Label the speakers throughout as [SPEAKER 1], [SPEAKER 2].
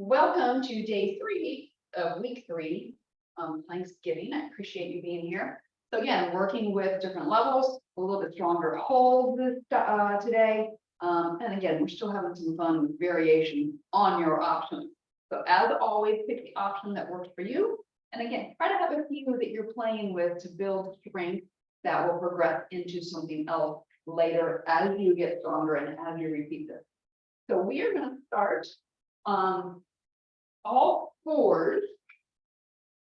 [SPEAKER 1] Welcome to day 3 of week 3, Planksgiving. I appreciate you being here. So again, working with different levels, a little bit stronger hold today. And again, we're still having some fun with variation on your options. So as always, pick the option that works for you. And again, try to have a few that you're playing with to build strength that will progress into something else later as you get stronger and as you repeat this. So we are going to start on all fours.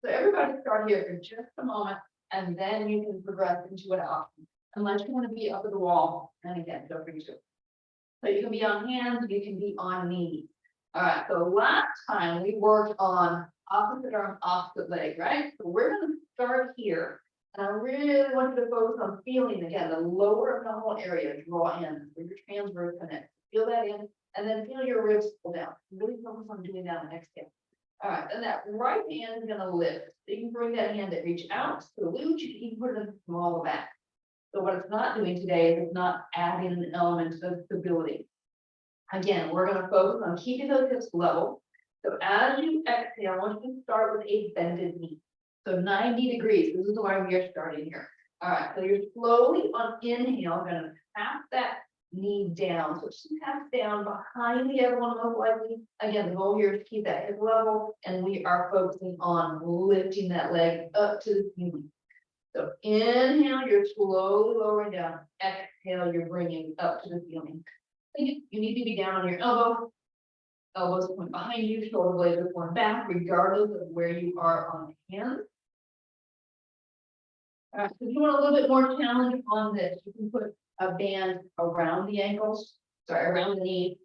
[SPEAKER 1] So everybody start here for just a moment, and then you can progress into an option, unless you want to be up at the wall. And again, feel free to. So you can be on hands, you can be on knees. All right, so last time we worked on opposite arm, opposite leg, right? So we're going to start here. And I really want you to focus on feeling, again, the lower abdominal area, draw in, where your transverse connect. Feel that in, and then feel your ribs pull down. Really focus on doing that on the exhale. All right, then that right hand is going to lift. So you can bring that hand to reach out to the glute. You can put it in the small of the back. So what it's not doing today is it's not adding an element of stability. Again, we're going to focus on keeping those hips level. So as you exhale, I want you to start with a bended knee. So 90 degrees, this is why we are starting here. All right, so you're slowly on inhale, going to tap that knee down. So she taps down behind the other one most likely. Again, the goal here is to keep that hip level, and we are focusing on lifting that leg up to the ceiling. So inhale, you're slowly lowering down. Exhale, you're bringing up to the ceiling. You need to be down on your elbow. Elbows point behind you, shoulder blades are going back, regardless of where you are on the hands. All right, so if you want a little bit more challenge on this, you can put a band around the ankles, around the knee.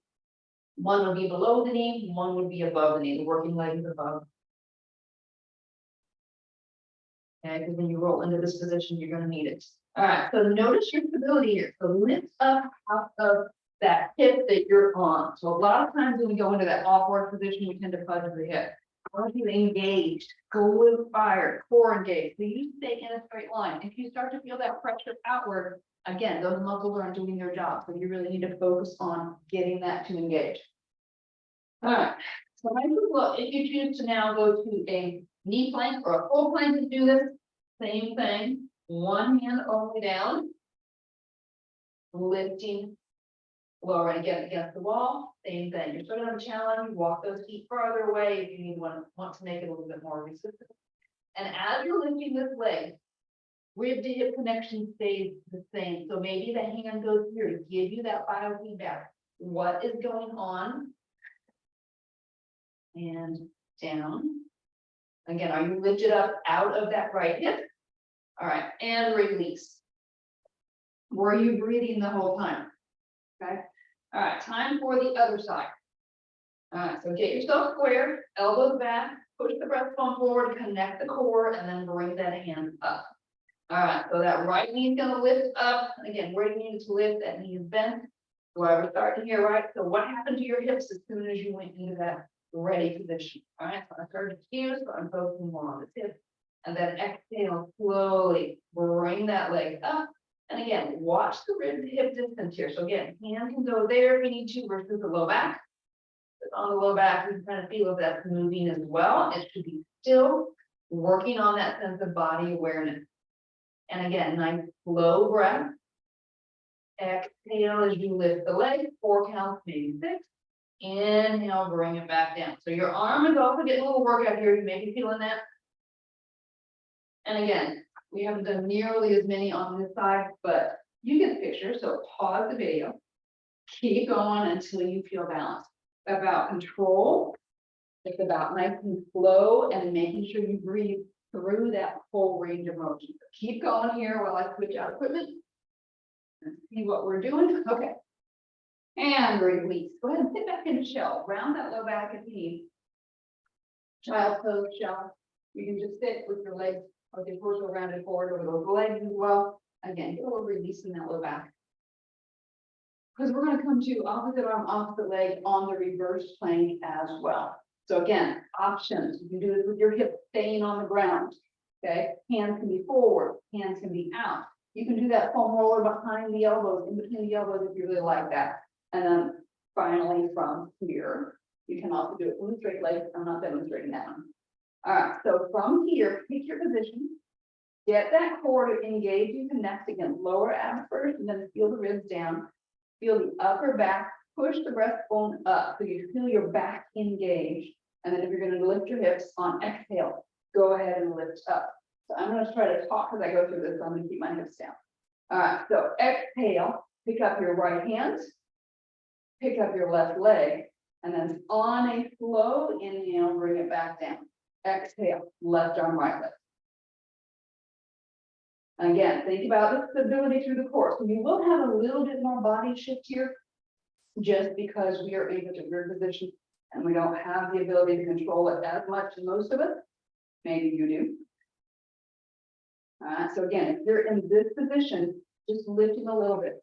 [SPEAKER 1] One would be below the knee, one would be above the knee, the working leg is above. Okay, because when you roll into this position, you're going to need it. All right, so notice your stability here. So lift up out of that hip that you're on. So a lot of times when we go into that awkward position, we tend to fudge the hip. Once you engaged, go with fire, core engaged. So you stay in a straight line. If you start to feel that pressure outward, again, those muscles aren't doing their job. So you really need to focus on getting that to engage. All right. So if you choose to now go to a knee plank or a full plank to do this, same thing. One hand only down, lifting, lowering again against the wall. Same thing. You're still going to have a challenge. Walk those feet farther away if you need want to make it a little bit more resistant. And as you're lifting this leg, rib to hip connection stays the same. So maybe the hand goes here to give you that biofeedback. What is going on? And down. Again, are you lifted up out of that right hip? All right, and release. Were you breathing the whole time? Okay. All right, time for the other side. All right, so get yourself square, elbows back, push the breastbone forward, connect the core, and then bring that hand up. All right, so that right knee is going to lift up. Again, where you need to lift, that knee is bent. So we're starting here, right? So what happened to your hips as soon as you went into that ready position? All right, so I started to cue, so I'm focusing more on the hip. And then exhale, slowly bring that leg up. And again, watch the rib to hip distance here. So again, hand can go there if you need to versus the low back. But on the low back, you can kind of feel if that's moving as well. It should be still working on that sense of body awareness. And again, nice slow breath. Exhale as you lift the leg, 4 counts, maybe 6. Inhale, bring it back down. So your arm is also getting a little workout here. You may be feeling that. And again, we haven't done nearly as many on this side, but you get the picture. So pause the video. Keep going until you feel balanced. About control. It's about nice and slow and making sure you breathe through that whole range of motion. So keep going here while I switch out equipment and see what we're doing. Okay. And release. Go ahead and sit back in shell. Round that low back if you need. Child pose shell. You can just sit with your legs or your torso rounded forward over those legs as well. Again, get a little release in that low back. Because we're going to come to opposite arm, opposite leg on the reverse plank as well. So again, options. You can do this with your hips staying on the ground. Okay, hands can be forward, hands can be out. You can do that foam roller behind the elbows, in between the elbows if you really like that. And then finally from here, You can also do it from the straight leg. I'm not demonstrating that one. All right, so from here, pick your position. Get that core to engage you connect again. Lower abs first and then feel the ribs down. Feel the upper back, push the breastbone up so you feel your back engaged. And then if you're going to lift your hips on exhale, go ahead and lift up. So I'm going to try to talk as I go through this. So I'm going to keep my hips down. All right, so exhale, pick up your right hand, pick up your left leg, and then on a slow inhale, bring it back down. Exhale, left arm, right leg. Again, think about the stability through the core. So you will have a little bit more body shift here, just because we are able to reposition and we don't have the ability to control it as much as most of us. Maybe you do. All right, so again, if you're in this position, just lifting a little bit.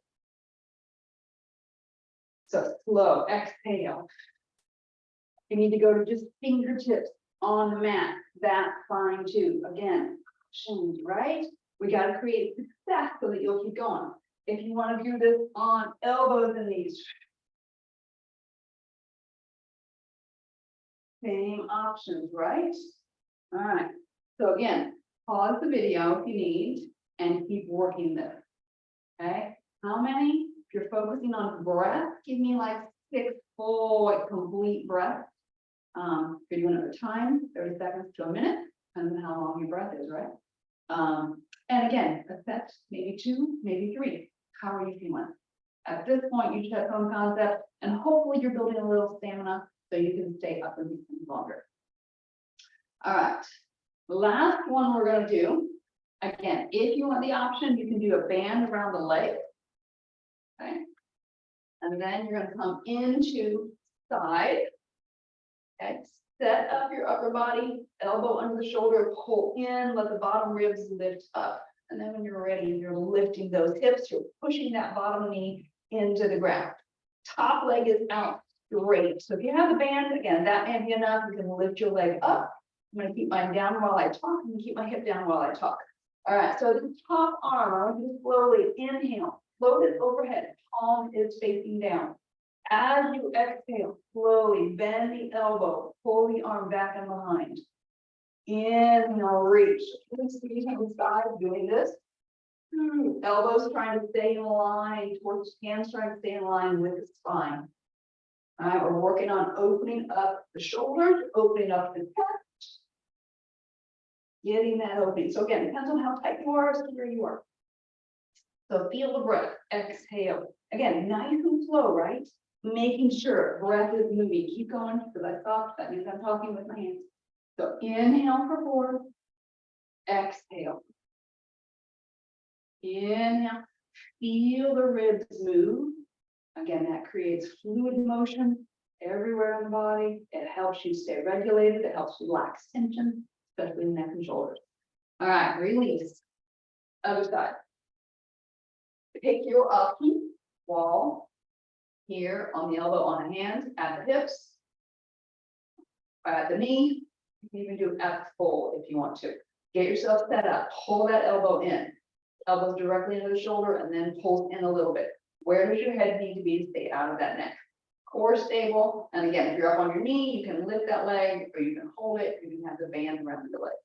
[SPEAKER 1] So slow, exhale. You need to go to just fingertips on the mat. That's fine too. Again, options, right? We got to create success so that you'll keep going. If you want to do this on elbows and knees, same options, right? All right. So again, pause the video if you need and keep working this. Okay. How many? If you're focusing on breath, give me like 6 full, like complete breaths. If you're doing it at a time, 30 seconds to a minute, depends on how long your breath is, right? And again, a set, maybe 2, maybe 3. How are you feeling? At this point, you check on concept, and hopefully you're building a little stamina so you can stay up and longer. All right, the last one we're going to do, again, if you want the option, you can do a band around the leg. Okay. And then you're going to come into side. Okay. Set up your upper body, elbow under the shoulder, pull in, let the bottom ribs lift up. And then when you're ready, you're lifting those hips, you're pushing that bottom knee into the ground. Top leg is out, great. So if you have the band, again, that may be enough. You can lift your leg up. I'm going to keep mine down while I talk and keep my hip down while I talk. All right, so the top arm, I want you to slowly inhale, float it overhead, palm is facing down. As you exhale, slowly bend the elbow, pull the arm back and behind. Inhale, reach. Please see the side doing this. Elbows trying to stay in line, towards hands trying to stay in line with the spine. All right, we're working on opening up the shoulders, opening up the chest, getting that opening. So again, depends on how tight you are as to where you are. So feel the breath, exhale. Again, nice and slow, right? Making sure breath is moving. Keep going because I stopped. That means I'm talking with my hands. So inhale for 4. Exhale. Inhale. Feel the ribs move. Again, that creates fluid motion everywhere in the body. It helps you stay regulated. It helps relax tension, especially neck and shoulders. All right, release. Other side. Pick your option. Wall. Here on the elbow, on the hands, at the hips, at the knee. You can even do at the full if you want to. Get yourself set up, pull that elbow in, elbows directly into the shoulder, and then pull in a little bit. Where does your head need to be to stay out of that neck? Core stable, and again, if you're up on your knee, you can lift that leg, or you can hold it, or you can have the band around your legs.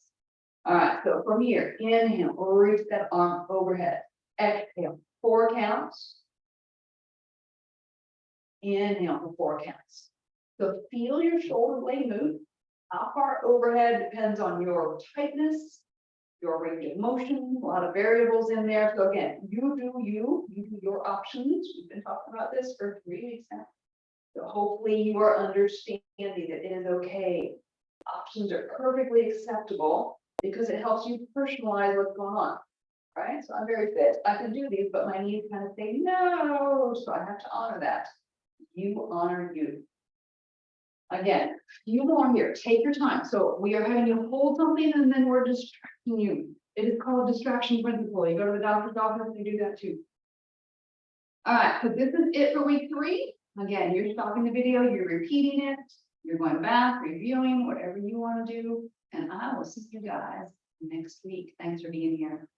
[SPEAKER 1] All right, so from here, inhale, reach that arm overhead. Exhale, 4 counts. Inhale for 4 counts. So feel your shoulder blade move. How far overhead depends on your tightness, your range of motion, a lot of variables in there. So again, you do your options. We've been talking about this for 3 weeks now. So hopefully you are understanding that it is okay. Options are perfectly acceptable because it helps you personalize what's going on. Right? So I'm very fit. I can do these, but my knees kind of say no. So I have to honor that. You honor you. Again, few more here. Take your time. So we are having you hold something and then we're distracting you. It is called distraction principle. You go to the doctor's office, you do that too. All right, so this is it for week 3. Again, you're stopping the video, you're repeating it, you're going back, reviewing, whatever you want to do. And I will see you guys next week. Thanks for being here.